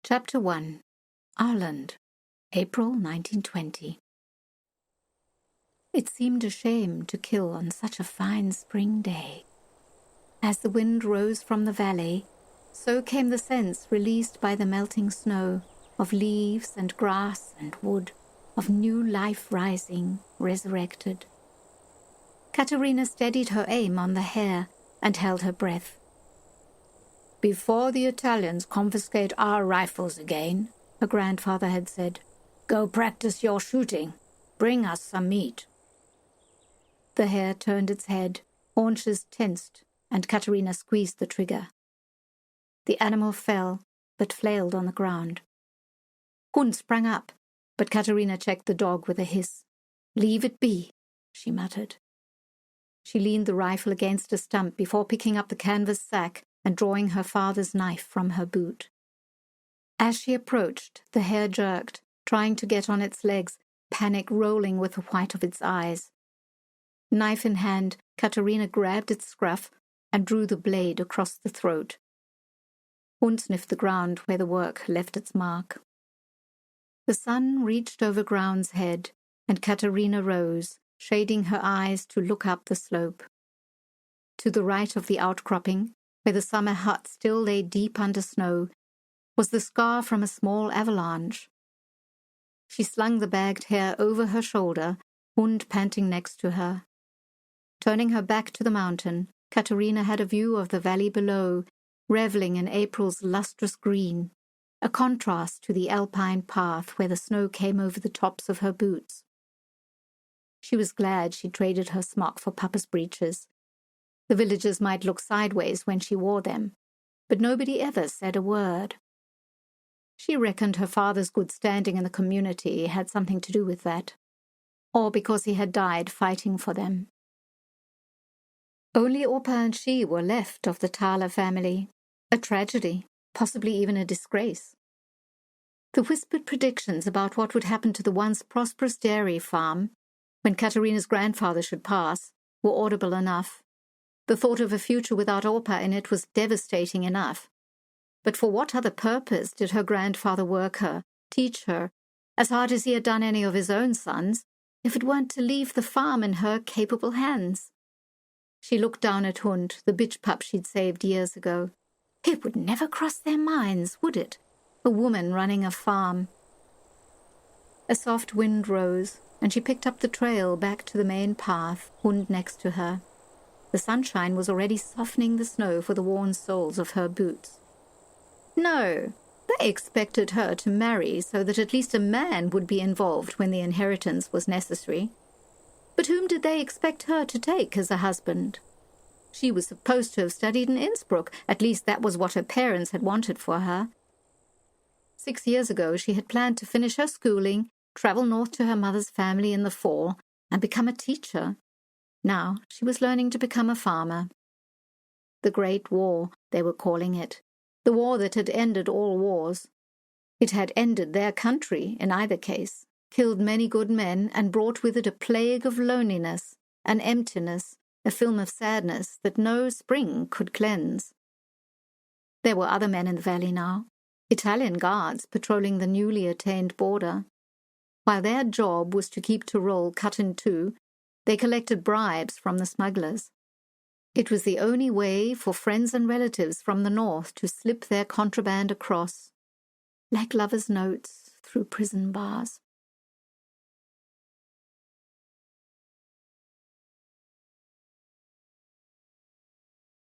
Chapter 1. Ireland, April 1920. It seemed a shame to kill on such a fine spring day. As the wind rose from the valley, so came the sense released by the melting snow of leaves and grass and wood, of new life rising, resurrected. Katerina steadied her aim on the hare and held her breath. "Before the Italians confiscate our rifles again," her grandfather had said, "go practice your shooting. Bring us some meat." The hare turned its head, haunches tensed, and Katerina squeezed the trigger. The animal fell, but flailed on the ground. Hund sprang up, but Katerina checked the dog with a hiss. "Leave it be," she muttered. She leaned the rifle against a stump before picking up the canvas sack and drawing her father's knife from her boot. As she approached, the hare jerked, trying to get on its legs, panic rolling with the white of its eyes. Knife in hand, Katerina grabbed its scruff and drew the blade across the throat. Hund sniffed the ground where the work left its mark. The sun reached over Ground's head, and Katerina rose, shading her eyes to look up the slope. To the right of the outcropping, where the summer hut still lay deep under snow, was the scar from a small avalanche. She slung the bagged hare over her shoulder, Hund panting next to her. Turning her back to the mountain, Katerina had a view of the valley below, reveling in April's lustrous green, a contrast to the alpine path where the snow came over the tops of her boots. She was glad she traded her smock for Papa's breeches. The villagers might look sideways when she wore them, but nobody ever said a word. She reckoned her father's good standing in the community had something to do with that, or because he had died fighting for them. Only Orpa and she were left of the Thaler family, a tragedy, possibly even a disgrace. The whispered predictions about what would happen to the once prosperous dairy farm, when Katerina's grandfather should pass, were audible enough. The thought of a future without Orpa in it was devastating enough. But for what other purpose did her grandfather work her, teach her, as hard as he had done any of his own sons, if it weren't to leave the farm in her capable hands? She looked down at Hund, the bitch pup she'd saved years ago. It would never cross their minds, would it? A woman running a farm. A soft wind rose, and she picked up the trail back to the main path, Hund next to her. The sunshine was already softening the snow for the worn soles of her boots. No, they expected her to marry so that at least a man would be involved when the inheritance was necessary. But whom did they expect her to take as a husband? She was supposed to have studied in Innsbruck, at least that was what her parents had wanted for her. 6 years ago she had planned to finish her schooling, travel north to her mother's family in the fall, and become a teacher. Now she was learning to become a farmer. The Great War, they were calling it, the war that had ended all wars. It had ended their country in either case, killed many good men, and brought with it a plague of loneliness, an emptiness, a film of sadness that no spring could cleanse. There were other men in the valley now, Italian guards patrolling the newly attained border. While their job was to keep Tyrol cut in two, they collected bribes from the smugglers. It was the only way for friends and relatives from the north to slip their contraband across, like lovers' notes through prison bars.